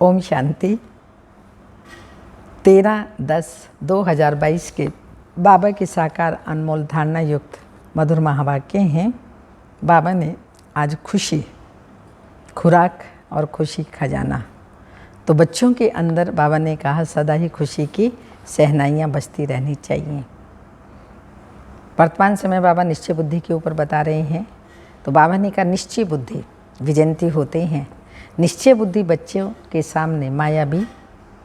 ओम शांति। 13/10/2022 के बाबा के साकार अनमोल धारणा युक्त मधुर महावाक्य हैं। बाबा ने आज खुशी, खुराक और खुशी खजाना। तो बच्चों के अंदर बाबा ने कहा सदा ही खुशी की सहनाइयाँ बजती रहनी चाहिए। वर्तमान समय बाबा निश्चय बुद्धि के ऊपर बता रहे हैं। तो बाबा ने कहा निश्चय बुद्धि विजयंती होते हैं। निश्चय बुद्धि बच्चों के सामने माया भी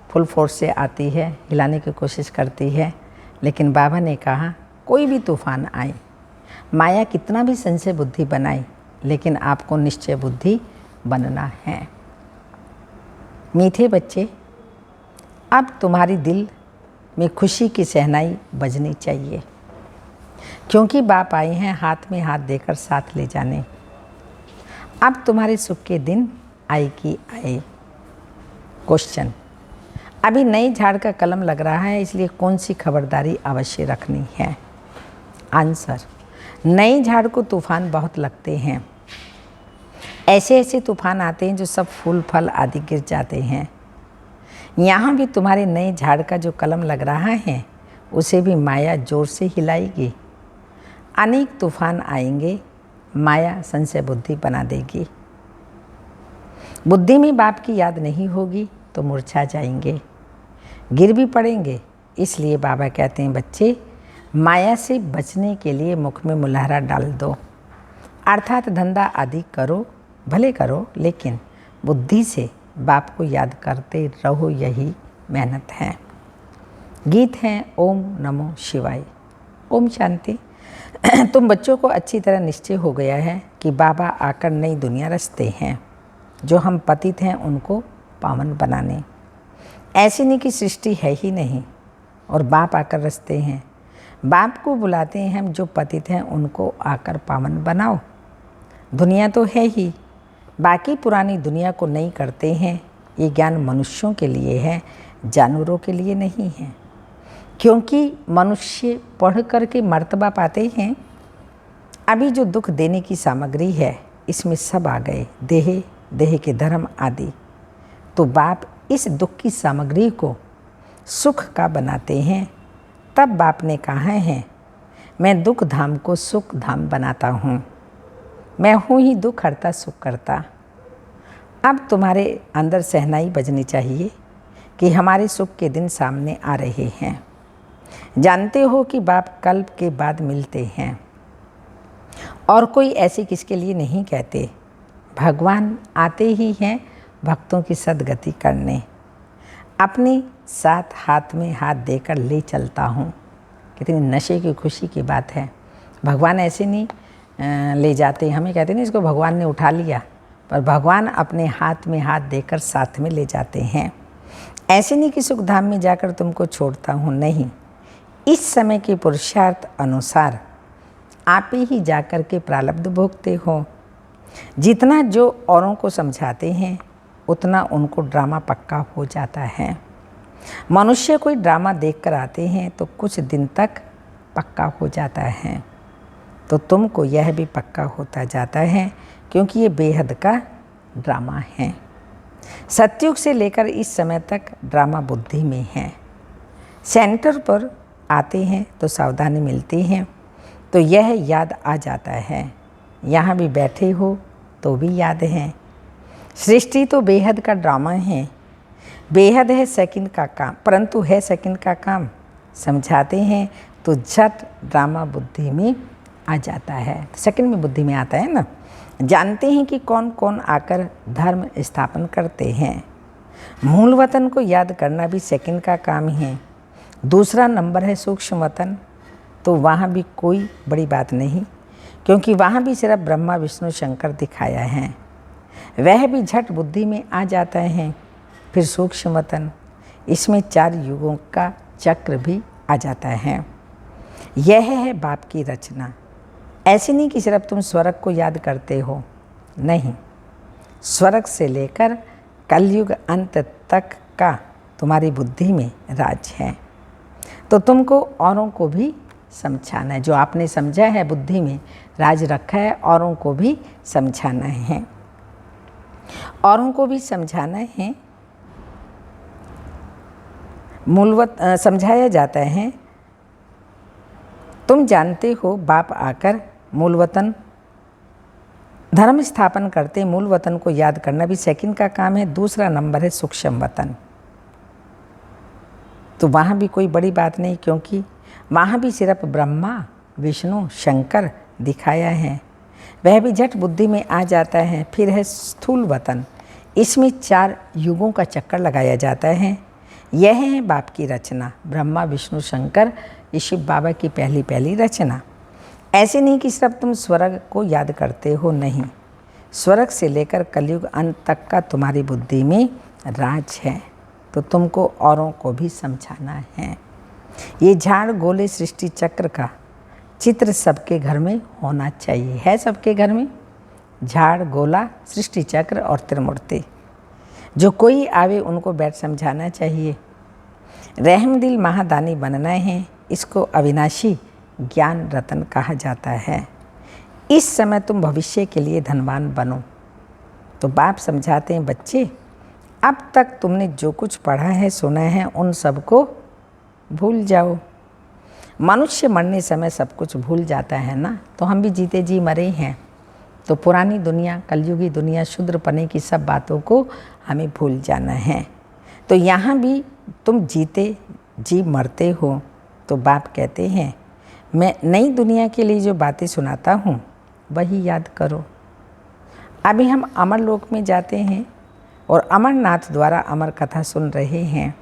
फुल फोर्स से आती है, हिलाने की कोशिश करती है। लेकिन बाबा ने कहा कोई भी तूफान आए, माया कितना भी संशय बुद्धि बनाए, लेकिन आपको निश्चय बुद्धि बनना है। मीठे बच्चे, अब तुम्हारी दिल में खुशी की सहनाई बजनी चाहिए, क्योंकि बाप आए हैं हाथ में हाथ देकर साथ ले जाने। अब तुम्हारे सुख के दिन आए कि आए। क्वेश्चन, अभी नई झाड़ का कलम लग रहा है, इसलिए कौन सी खबरदारी अवश्य रखनी है? आंसर, नई झाड़ को तूफान बहुत लगते हैं। ऐसे ऐसे तूफान आते हैं जो सब फूल फल आदि गिर जाते हैं। यहाँ भी तुम्हारे नए झाड़ का जो कलम लग रहा है, उसे भी माया जोर से हिलाएगी। अनेक तूफान आएंगे, माया संशय बुद्धि बना देगी। बुद्धि में बाप की याद नहीं होगी तो मुरझा जाएंगे, गिर भी पड़ेंगे। इसलिए बाबा कहते हैं बच्चे, माया से बचने के लिए मुख में मुलहरा डाल दो, अर्थात धंधा आदि करो, भले करो, लेकिन बुद्धि से बाप को याद करते रहो, यही मेहनत है। गीत है ओम नमो शिवाय। ओम शांति। तुम बच्चों को अच्छी तरह निश्चय हो गया है कि बाबा आकर नई दुनिया रचते हैं, जो हम पतित हैं उनको पावन बनाने। ऐसी नहीं कि सृष्टि है ही नहीं और बाप आकर रचते हैं। बाप को बुलाते हैं हम, जो पतित हैं उनको आकर पावन बनाओ। दुनिया तो है ही, बाकी पुरानी दुनिया को नई करते हैं। ये ज्ञान मनुष्यों के लिए है, जानवरों के लिए नहीं है, क्योंकि मनुष्य पढ़ करके मर्तबा पाते हैं। अभी जो दुख देने की सामग्री है, इसमें सब आ गए, देह, देह के धर्म आदि। तो बाप इस दुख की सामग्री को सुख का बनाते हैं। तब बाप ने कहा है, मैं दुख धाम को सुख धाम बनाता हूँ, मैं हूँ ही दुख हरता सुख करता। अब तुम्हारे अंदर सहनाई बजनी चाहिए कि हमारे सुख के दिन सामने आ रहे हैं। जानते हो कि बाप कल्प के बाद मिलते हैं, और कोई ऐसे किसके लिए नहीं कहते। भगवान आते ही हैं भक्तों की सद्गति करने। अपने साथ हाथ में हाथ देकर ले चलता हूँ। कितनी नशे की खुशी की बात है। भगवान ऐसे नहीं ले जाते, हमें कहते नहीं इसको भगवान ने उठा लिया, पर भगवान अपने हाथ में हाथ देकर साथ में ले जाते हैं। ऐसे नहीं कि सुख धाम में जाकर तुमको छोड़ता हूँ, नहीं। इस समय के पुरुषार्थ अनुसार आप ही जाकर के प्रारब्ध भोगते हो। जितना जो औरों को समझाते हैं, उतना उनको ड्रामा पक्का हो जाता है। मनुष्य कोई ड्रामा देखकर आते हैं तो कुछ दिन तक पक्का हो जाता है, तो तुमको यह भी पक्का होता जाता है, क्योंकि ये बेहद का ड्रामा है। सतयुग से लेकर इस समय तक ड्रामा बुद्धि में है। सेंटर पर आते हैं तो सावधानी मिलती है, तो यह याद आ जाता है। यहाँ भी बैठे हो तो भी याद है। सृष्टि तो बेहद का ड्रामा है। बेहद है सेकंड का काम, परंतु है सेकंड का काम। समझाते हैं तो झट ड्रामा बुद्धि में आ जाता है, सेकंड में बुद्धि में आता है ना। जानते हैं कि कौन कौन आकर धर्म स्थापन करते हैं। मूल वतन को याद करना भी सेकंड का काम है। दूसरा नंबर है सूक्ष्म वतन, तो वहाँ भी कोई बड़ी बात नहीं, क्योंकि वहाँ भी सिर्फ ब्रह्मा विष्णु शंकर दिखाया है। वह भी झट बुद्धि में आ जाता है। फिर सूक्ष्म वतन, इसमें 4 युगों का चक्र भी आ जाता है। यह है बाप की रचना। ऐसे नहीं कि सिर्फ तुम स्वर्ग को याद करते हो, नहीं। स्वर्ग से लेकर कलयुग अंत तक का तुम्हारी बुद्धि में राज है। तो तुमको औरों को भी समझाना है। जो आपने समझा है बुद्धि में राज रखा है, औरों को भी समझाना है। औरों को भी समझाना है मूलवत समझाया जाता है। तुम जानते हो बाप आकर मूल वतन धर्म स्थापन करते। मूल वतन को याद करना भी सेकंड का काम है। दूसरा नंबर है सूक्ष्म वतन। तो वहाँ भी कोई बड़ी बात नहीं, क्योंकि वहाँ भी सिर्फ ब्रह्मा विष्णु शंकर दिखाया है, वह भी झट बुद्धि में आ जाता है। फिर है स्थूल वतन, इसमें 4 युगों का चक्कर लगाया जाता है। यह है बाप की रचना, ब्रह्मा विष्णु शंकर, ये शिव बाबा की पहली रचना। ऐसे नहीं कि सिर्फ तुम स्वर्ग को याद करते हो, नहीं, स्वर्ग से लेकर कलयुग अंत तक का तुम्हारी बुद्धि में राज है, तो तुमको औरों को भी समझाना है। ये झाड़ गोले सृष्टि चक्र का चित्र सबके घर में होना चाहिए। है सबके घर में झाड़ गोला सृष्टि चक्र और त्रिमूर्ति। जो कोई आवे उनको बैठ समझाना चाहिए। रहमदिल महादानी बनना है, इसको अविनाशी ज्ञान रतन कहा जाता है। इस समय तुम भविष्य के लिए धनवान बनो। तो बाप समझाते हैं, बच्चे अब तक तुमने जो कुछ पढ़ा है सुना है उन सबको भूल जाओ। मनुष्य मरने समय सब कुछ भूल जाता है ना, तो हम भी जीते जी मरे हैं। तो पुरानी दुनिया कलयुगी दुनिया शूद्रपने की सब बातों को हमें भूल जाना है। तो यहाँ भी तुम जीते जी मरते हो। तो बाप कहते हैं, मैं नई दुनिया के लिए जो बातें सुनाता हूँ वही याद करो। अभी हम अमर लोक में जाते हैं और अमरनाथ द्वारा अमर कथा सुन रहे हैं।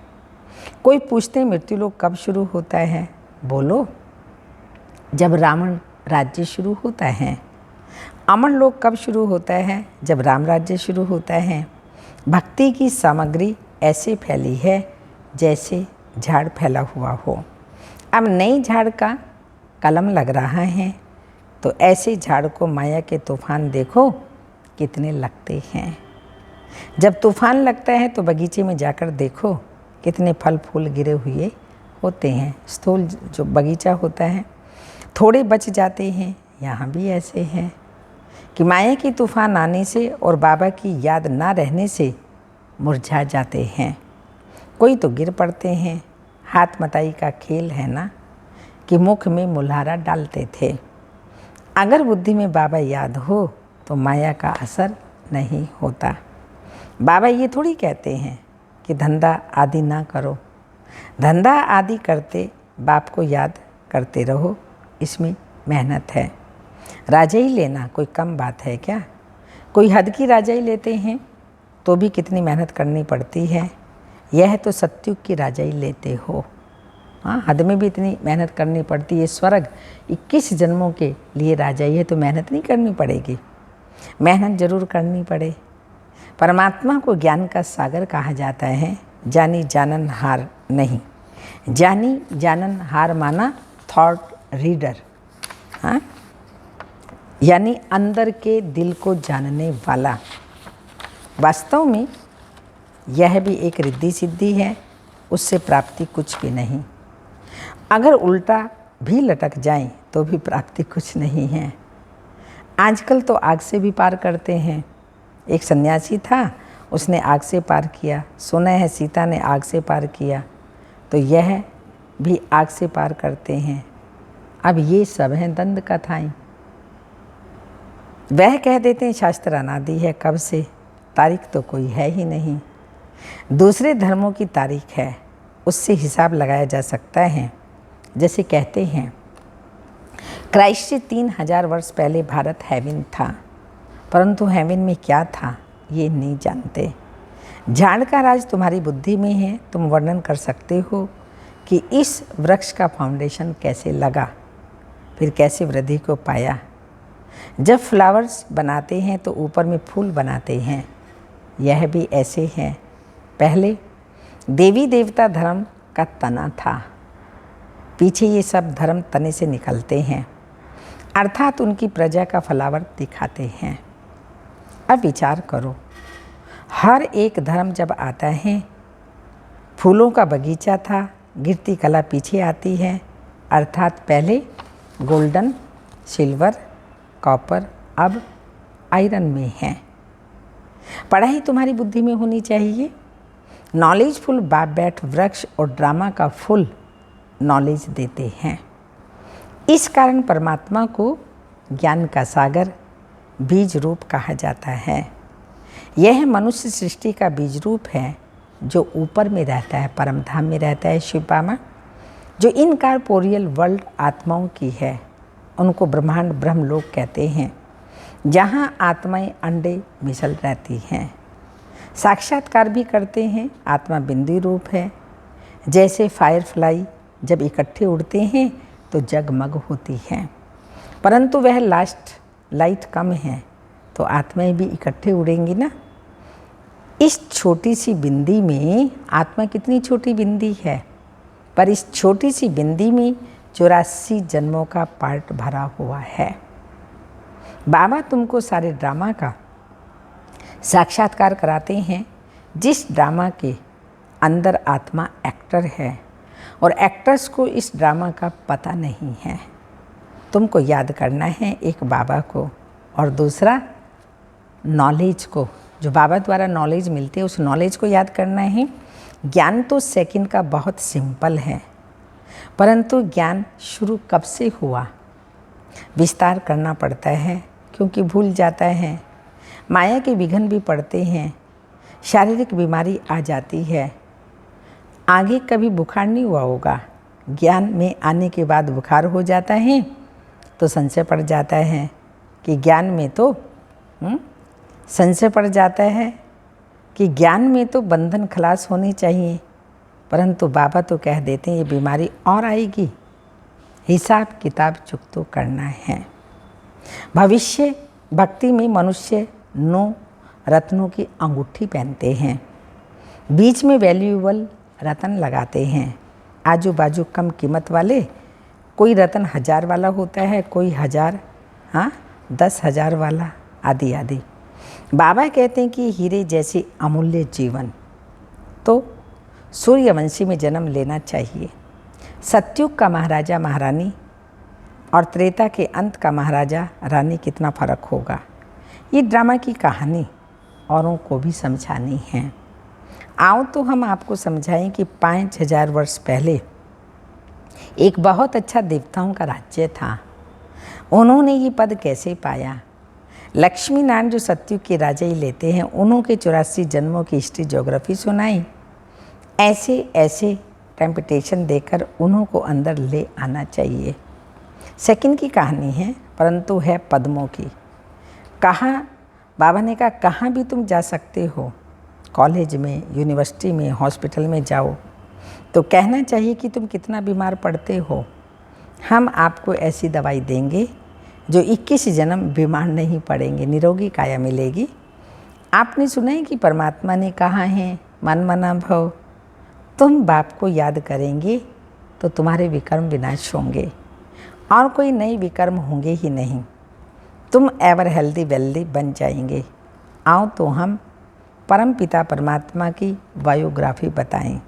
कोई पूछते मृत्यु लोक कब शुरू होता है? बोलो, जब रावण राज्य शुरू होता है। अमर लोक कब शुरू होता है? जब राम राज्य शुरू होता है। भक्ति की सामग्री ऐसे फैली है जैसे झाड़ फैला हुआ हो। अब नई झाड़ का कलम लग रहा है, तो ऐसे झाड़ को माया के तूफान देखो कितने लगते हैं। जब तूफान लगता है तो बगीचे में जाकर देखो कितने फल फूल गिरे हुए होते हैं। स्थूल जो बगीचा होता है, थोड़े बच जाते हैं। यहाँ भी ऐसे है कि माया की तूफान आने से और बाबा की याद ना रहने से मुरझा जाते हैं। कोई तो गिर पड़ते हैं। हाथ मताई का खेल है ना, कि मुख में मुल्हारा डालते थे। अगर बुद्धि में बाबा याद हो तो माया का असर नहीं होता। बाबा ये थोड़ी कहते हैं कि धंधा आदि ना करो। धंधा आदि करते बाप को याद करते रहो, इसमें मेहनत है। राजाई लेना कोई कम बात है क्या? कोई हद की राजाई लेते हैं तो भी कितनी मेहनत करनी पड़ती है। यह तो सत्युग की राजाई लेते हो। हाँ, हद में भी इतनी मेहनत करनी पड़ती है। स्वर्ग 21 जन्मों के लिए राजाई है तो मेहनत नहीं करनी पड़ेगी? मेहनत जरूर करनी पड़े। परमात्मा को ज्ञान का सागर कहा जाता है। जानी जानन हार नहीं। जानी जानन हार माना थॉट रीडर, हाँ, यानी अंदर के दिल को जानने वाला। वास्तव में यह भी एक रिद्धि सिद्धि है, उससे प्राप्ति कुछ भी नहीं। अगर उल्टा भी लटक जाएं तो भी प्राप्ति कुछ नहीं है। आजकल तो आग से भी पार करते हैं। एक सन्यासी था, उसने आग से पार किया। सुना है सीता ने आग से पार किया, तो यह भी आग से पार करते हैं। अब ये सब हैं दंड कथाएं। वह कह देते हैं शास्त्र अनादि है, कब से, तारीख तो कोई है ही नहीं। दूसरे धर्मों की तारीख है, उससे हिसाब लगाया जा सकता है। जैसे कहते हैं क्राइस्ट से 3000 वर्ष पहले भारत हेवन था, परंतु हेवन में क्या था ये नहीं जानते। झाड़ का राज तुम्हारी बुद्धि में है। तुम वर्णन कर सकते हो कि इस वृक्ष का फाउंडेशन कैसे लगा, फिर कैसे वृद्धि को पाया। जब फ्लावर्स बनाते हैं तो ऊपर में फूल बनाते हैं। यह भी ऐसे है। पहले देवी देवता धर्म का तना था, पीछे ये सब धर्म तने से निकलते हैं, अर्थात उनकी प्रजा का फ्लावर दिखाते हैं। अब विचार करो, हर एक धर्म जब आता है, फूलों का बगीचा था, गिरती कला पीछे आती है, अर्थात पहले गोल्डन, सिल्वर, कॉपर, अब आयरन में है। पढ़ाई तुम्हारी बुद्धि में होनी चाहिए। नॉलेजफुल बाप बैठ वृक्ष और ड्रामा का फुल नॉलेज देते हैं। इस कारण परमात्मा को ज्ञान का सागर बीज रूप कहा जाता है। यह मनुष्य सृष्टि का बीज रूप है जो ऊपर में रहता है, परम धाम में रहता है। शिव बाबा जो इनकॉर्पोरियल वर्ल्ड आत्माओं की है उनको ब्रह्मांड ब्रह्मलोक कहते हैं, जहाँ आत्माएं अंडे मिसल रहती हैं। साक्षात्कार भी करते हैं। आत्मा बिंदु रूप है। जैसे फायरफ्लाई जब इकट्ठे उड़ते हैं तो जगमग होती हैं, परंतु वह लास्ट लाइट कम है तो आत्माएं भी इकट्ठे उड़ेंगी ना। इस छोटी सी बिंदी में आत्मा कितनी छोटी बिंदी है, पर इस छोटी सी बिंदी में 84 जन्मों का पार्ट भरा हुआ है। बाबा तुमको सारे ड्रामा का साक्षात्कार कराते हैं। जिस ड्रामा के अंदर आत्मा एक्टर है और एक्टर्स को इस ड्रामा का पता नहीं है। तुमको याद करना है एक बाबा को और दूसरा नॉलेज को, जो बाबा द्वारा नॉलेज मिलती है उस नॉलेज को याद करना है। ज्ञान तो सेकंड का बहुत सिंपल है, परंतु ज्ञान शुरू कब से हुआ विस्तार करना पड़ता है, क्योंकि भूल जाता है। माया के विघ्न भी पड़ते हैं, शारीरिक बीमारी आ जाती है। आगे कभी बुखार नहीं हुआ होगा, ज्ञान में आने के बाद बुखार हो जाता है तो संशय पड़ जाता है कि ज्ञान में तो संशय पड़ जाता है कि ज्ञान में तो बंधन खलास होनी चाहिए, परंतु बाबा तो कह देते हैं ये बीमारी और आएगी। हिसाब किताब चुक तो करना है। भविष्य भक्ति में मनुष्य 9 रत्नों की अंगूठी पहनते हैं, बीच में वैल्यूएबल रत्न लगाते हैं। आजू बाजू कम कीमत वाले, कोई रत्न 1000 वाला होता है, कोई 1000 10,000 वाला, आदि आदि। बाबा कहते हैं कि हीरे जैसे अमूल्य जीवन तो सूर्यवंशी में जन्म लेना चाहिए। सतयुग का महाराजा महारानी और त्रेता के अंत का महाराजा रानी कितना फ़र्क होगा। ये ड्रामा की कहानी औरों को भी समझानी है। आओ तो हम आपको समझाएं कि 5000 वर्ष पहले एक बहुत अच्छा देवताओं का राज्य था। उन्होंने ये पद कैसे पाया। लक्ष्मी नारायण जो सतयुग के राजा ही लेते हैं, उन्होंने 84 जन्मों की हिस्ट्री ज्योग्राफी सुनाई। ऐसे ऐसे टेम्पटेशन देकर उन्हों को अंदर ले आना चाहिए। सेकंड की कहानी है, परंतु है पद्मों की। कहाँ बाबा ने कहा कहाँ भी तुम जा सकते हो, कॉलेज में, यूनिवर्सिटी में, हॉस्पिटल में जाओ तो कहना चाहिए कि तुम कितना बीमार पड़ते हो। हम आपको ऐसी दवाई देंगे जो 21 जन्म बीमार नहीं पड़ेंगे, निरोगी काया मिलेगी। आपने सुना है कि परमात्मा ने कहा है मन मना भव, तुम बाप को याद करेंगे तो तुम्हारे विकर्म विनाश होंगे और कोई नए विकर्म होंगे ही नहीं। तुम एवर हेल्दी वेल्दी बन जाएंगे। आओ तो हम परम पिता परमात्मा की बायोग्राफी बताएं।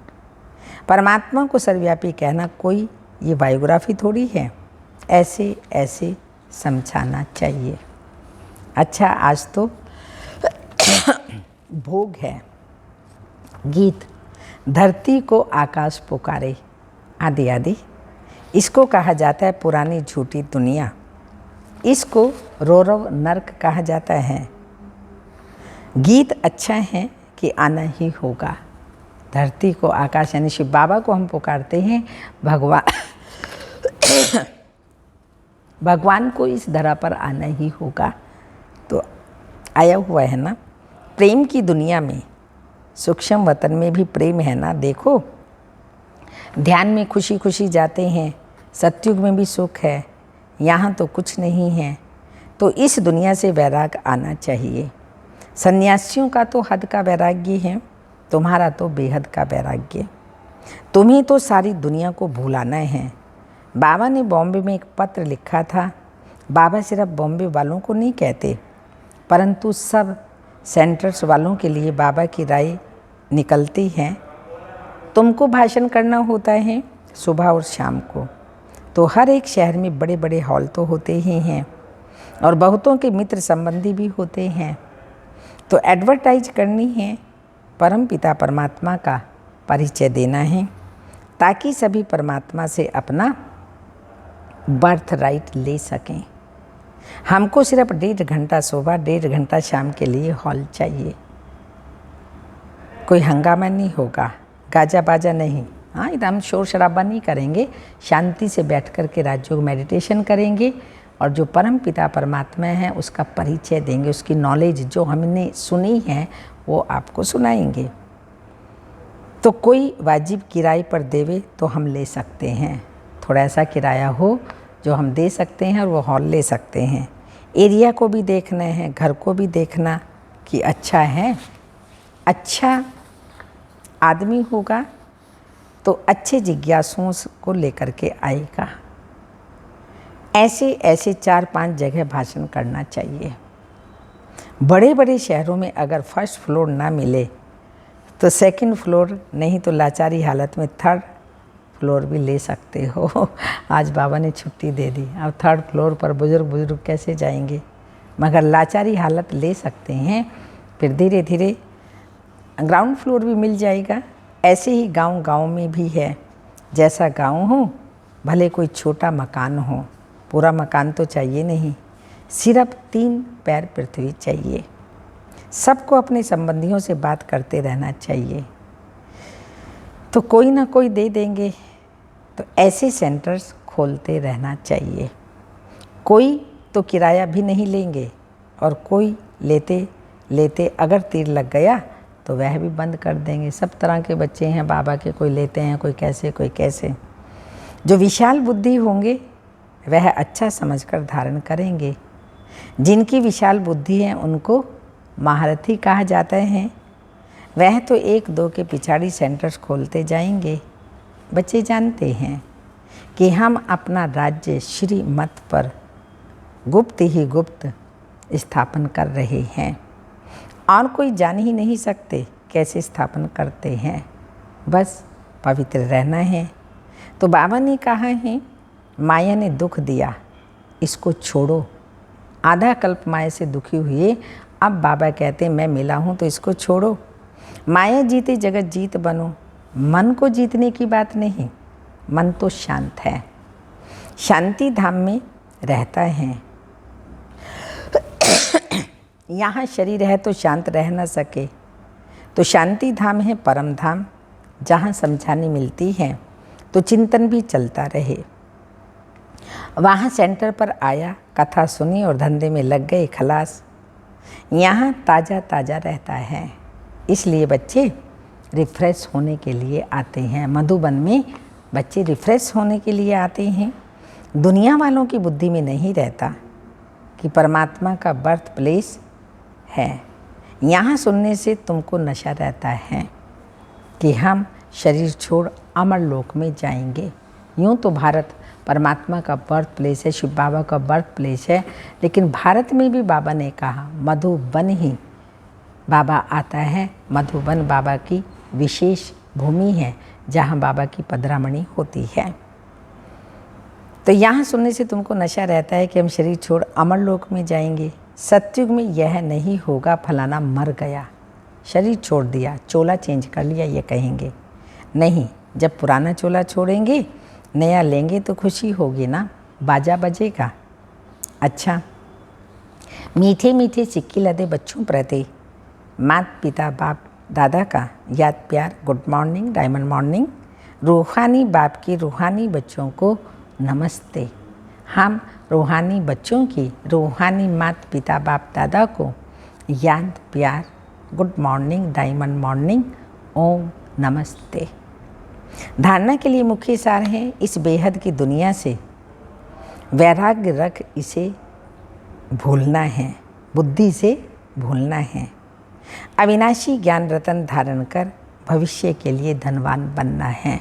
परमात्मा को सर्वव्यापी कहना कोई ये बायोग्राफी थोड़ी है, ऐसे ऐसे समझाना चाहिए। अच्छा, आज तो भोग है। गीत धरती को आकाश पुकारे आदि आदि, इसको कहा जाता है पुरानी झूठी दुनिया। इसको रौरव नर्क कहा जाता है। गीत अच्छा है कि आना ही होगा। धरती को आकाश यानी शिव बाबा को हम पुकारते हैं। भगवान को इस धरा पर आना ही होगा, तो आया हुआ है ना। प्रेम की दुनिया में, सूक्ष्म वतन में भी प्रेम है ना। देखो, ध्यान में खुशी खुशी जाते हैं, सतयुग में भी सुख है, यहाँ तो कुछ नहीं है। तो इस दुनिया से वैराग आना चाहिए। सन्यासियों का तो हद का वैराग्य है, तुम्हारा तो बेहद का वैराग्य। तुम्हें तो सारी दुनिया को भुलाना है। बाबा ने बॉम्बे में एक पत्र लिखा था। बाबा सिर्फ बॉम्बे वालों को नहीं कहते, परंतु सब सेंटर्स वालों के लिए बाबा की राय निकलती है। तुमको भाषण करना होता है सुबह और शाम को, तो हर एक शहर में बड़े बड़े हॉल तो होते ही हैं और बहुतों के मित्र संबंधी भी होते हैं। तो एडवर्टाइज करनी है परम पिता परमात्मा का परिचय देना है, ताकि सभी परमात्मा से अपना बर्थ राइट ले सकें। हमको सिर्फ 1.5 घंटा सुबह, 1.5 घंटा शाम के लिए हॉल चाहिए। कोई हंगामा नहीं होगा, गाजा बाजा नहीं, हाँ एकदम शोर शराबा नहीं करेंगे। शांति से बैठ कर के राजयोग मेडिटेशन करेंगे और जो परम पिता परमात्मा है उसका परिचय देंगे, उसकी नॉलेज जो हमने सुनी है वो आपको सुनाएंगे। तो कोई वाजिब किराए पर देवे तो हम ले सकते हैं, थोड़ा ऐसा किराया हो जो हम दे सकते हैं और वो हॉल ले सकते हैं। एरिया को भी देखना है, घर को भी देखना कि अच्छा है, अच्छा आदमी होगा तो अच्छे जिज्ञासुओं को लेकर के आएगा। ऐसे ऐसे 4-5 जगह भाषण करना चाहिए। बड़े बड़े शहरों में अगर फर्स्ट फ्लोर ना मिले तो सेकंड फ्लोर, नहीं तो लाचारी हालत में थर्ड फ्लोर भी ले सकते हो। आज बाबा ने छुट्टी दे दी, अब थर्ड फ्लोर पर बुजुर्ग कैसे जाएंगे, मगर लाचारी हालत ले सकते हैं। फिर धीरे धीरे ग्राउंड फ्लोर भी मिल जाएगा। ऐसे ही गांव में भी है, जैसा गांव हो भले कोई छोटा मकान हो, पूरा मकान तो चाहिए नहीं, सिर्फ 3 पैर पृथ्वी चाहिए। सबको अपने संबंधियों से बात करते रहना चाहिए, तो कोई ना कोई दे देंगे। तो ऐसे सेंटर्स खोलते रहना चाहिए। कोई तो किराया भी नहीं लेंगे और कोई लेते लेते अगर तीर लग गया तो वह भी बंद कर देंगे। सब तरह के बच्चे हैं बाबा के, कोई लेते हैं, कोई कैसे कोई कैसे। जो विशाल बुद्धि होंगे वह अच्छा समझकर धारण करेंगे। जिनकी विशाल बुद्धि है उनको महारथी कहा जाता है। वह तो 1-2 के पिछाड़ी सेंटर्स खोलते जाएंगे। बच्चे जानते हैं कि हम अपना राज्य श्री मत पर गुप्त ही गुप्त स्थापन कर रहे हैं और कोई जान ही नहीं सकते कैसे स्थापन करते हैं। बस पवित्र रहना है। तो बाबा ने कहा है, माया ने दुख दिया, इसको छोड़ो। आधा कल्प माया से दुखी हुए, अब बाबा कहते हैं मैं मिला हूँ तो इसको छोड़ो। माया जीते जगत जीत बनो। मन को जीतने की बात नहीं, मन तो शांत है, शांति धाम में रहता है। यहाँ शरीर है तो शांत रह न सके, तो शांति धाम है परम धाम, जहाँ समझानी मिलती है तो चिंतन भी चलता रहे। वहाँ सेंटर पर आया, कथा सुनी और धंधे में लग गए, खलास। यहाँ ताज़ा ताज़ा रहता है, इसलिए बच्चे रिफ़्रेश होने के लिए आते हैं। मधुबन में बच्चे रिफ़्रेश होने के लिए आते हैं। दुनिया वालों की बुद्धि में नहीं रहता कि परमात्मा का बर्थ प्लेस है। यहाँ सुनने से तुमको नशा रहता है कि हम शरीर छोड़ अमर लोक में जाएंगे। यूँ तो भारत परमात्मा का बर्थ प्लेस है, शिव बाबा का बर्थ प्लेस है, लेकिन भारत में भी बाबा ने कहा मधुबन ही बाबा आता है। मधुबन बाबा की विशेष भूमि है जहाँ बाबा की पधरामणि होती है। तो यहाँ सुनने से तुमको नशा रहता है कि हम शरीर छोड़ अमर लोक में जाएंगे। सतयुग में यह नहीं होगा, फलाना मर गया, शरीर छोड़ दिया, चोला चेंज कर लिया, ये कहेंगे। नहीं, जब पुराना चोला छोड़ेंगे नया लेंगे तो खुशी होगी ना, बाजा बजेगा। अच्छा, मीठे मीठे सिक्के लदे बच्चों प्रति माता पिता बाप दादा का याद प्यार, गुड मॉर्निंग, डायमंड मॉर्निंग। रूहानी बाप की रूहानी बच्चों को नमस्ते। हम रूहानी बच्चों की रूहानी माता पिता बाप दादा को याद प्यार, गुड मॉर्निंग, डायमंड मॉर्निंग, ओम नमस्ते। धारणा के लिए मुख्य सार है, इस बेहद की दुनिया से वैराग्य रख इसे भूलना है, बुद्धि से भूलना है। अविनाशी ज्ञान रत्न धारण कर भविष्य के लिए धनवान बनना है।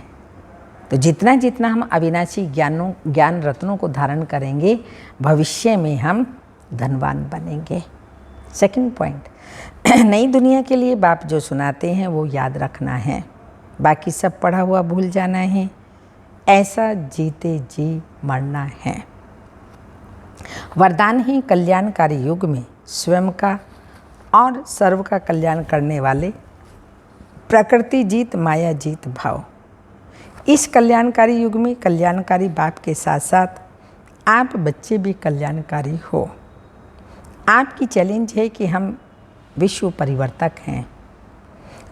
तो जितना जितना हम अविनाशी ज्ञान रत्नों को धारण करेंगे, भविष्य में हम धनवान बनेंगे। सेकंड पॉइंट, नई दुनिया के लिए बाप जो सुनाते हैं वो याद रखना है, बाकी सब पढ़ा हुआ भूल जाना है। ऐसा जीते जी मरना है। वरदान ही कल्याणकारी युग में स्वयं का और सर्व का कल्याण करने वाले प्रकृति जीत माया जीत भाव। इस कल्याणकारी युग में कल्याणकारी बाप के साथ साथ आप बच्चे भी कल्याणकारी हो। आपकी चैलेंज है कि हम विश्व परिवर्तक हैं।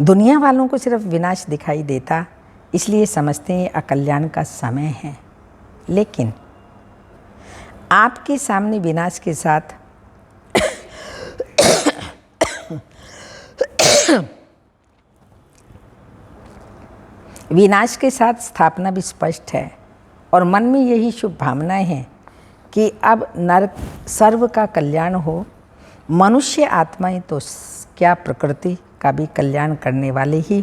दुनिया वालों को सिर्फ विनाश दिखाई देता, इसलिए समझते हैं अकल्याण का समय है। लेकिन आपके सामने विनाश के साथ विनाश के साथ स्थापना भी स्पष्ट है और मन में यही शुभ भावनाएं हैं कि अब नर सर्व का कल्याण हो। मनुष्य आत्माएं तो क्या प्रकृति का भी कल्याण करने वाले ही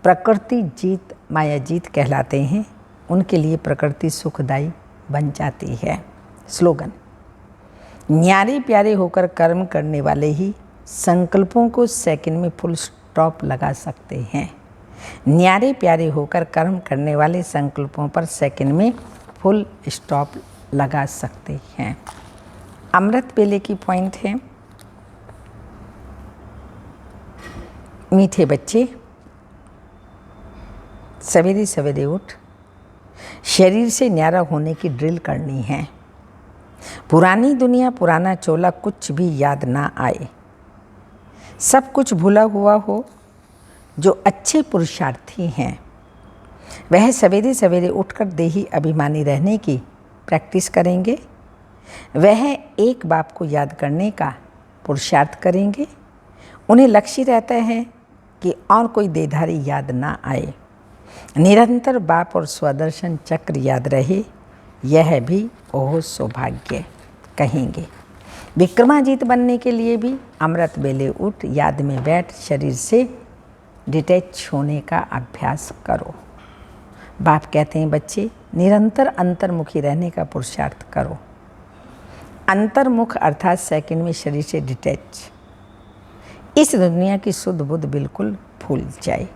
प्रकृति जीत माया जीत कहलाते हैं। उनके लिए प्रकृति सुखदायी बन जाती है। स्लोगन: न्यारे प्यारे होकर कर्म करने वाले ही संकल्पों को सेकंड में फुल स्टॉप लगा सकते हैं। न्यारे प्यारे होकर कर्म करने वाले संकल्पों पर सेकंड में फुल स्टॉप लगा सकते हैं। अमृत वेले की पॉइंट है, मीठे बच्चे सवेरे सवेरे उठ शरीर से न्यारा होने की ड्रिल करनी है। पुरानी दुनिया पुराना चोला कुछ भी याद ना आए, सब कुछ भूला हुआ हो। जो अच्छे पुरुषार्थी हैं वह सवेरे सवेरे उठकर देही अभिमानी रहने की प्रैक्टिस करेंगे। वह एक बाप को याद करने का पुरुषार्थ करेंगे। उन्हें लक्ष्य रहता है कि और कोई देहधारी याद ना आए। निरंतर बाप और स्वदर्शन चक्र याद रहे, यह भी ओह सौभाग्य कहेंगे। विक्रमाजीत बनने के लिए भी अमृत वेले उठ याद में बैठ शरीर से डिटैच होने का अभ्यास करो। बाप कहते हैं बच्चे निरंतर अंतर्मुखी रहने का पुरुषार्थ करो। अंतर्मुख अर्थात सेकंड में शरीर से डिटैच। इस दुनिया की शुद्ध बुद्ध बिल्कुल भूल जाए।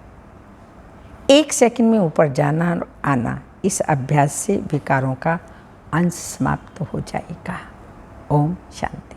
एक सेकंड में ऊपर जाना और आना, इस अभ्यास से विकारों का अंश समाप्त हो जाएगा। ओम शांति।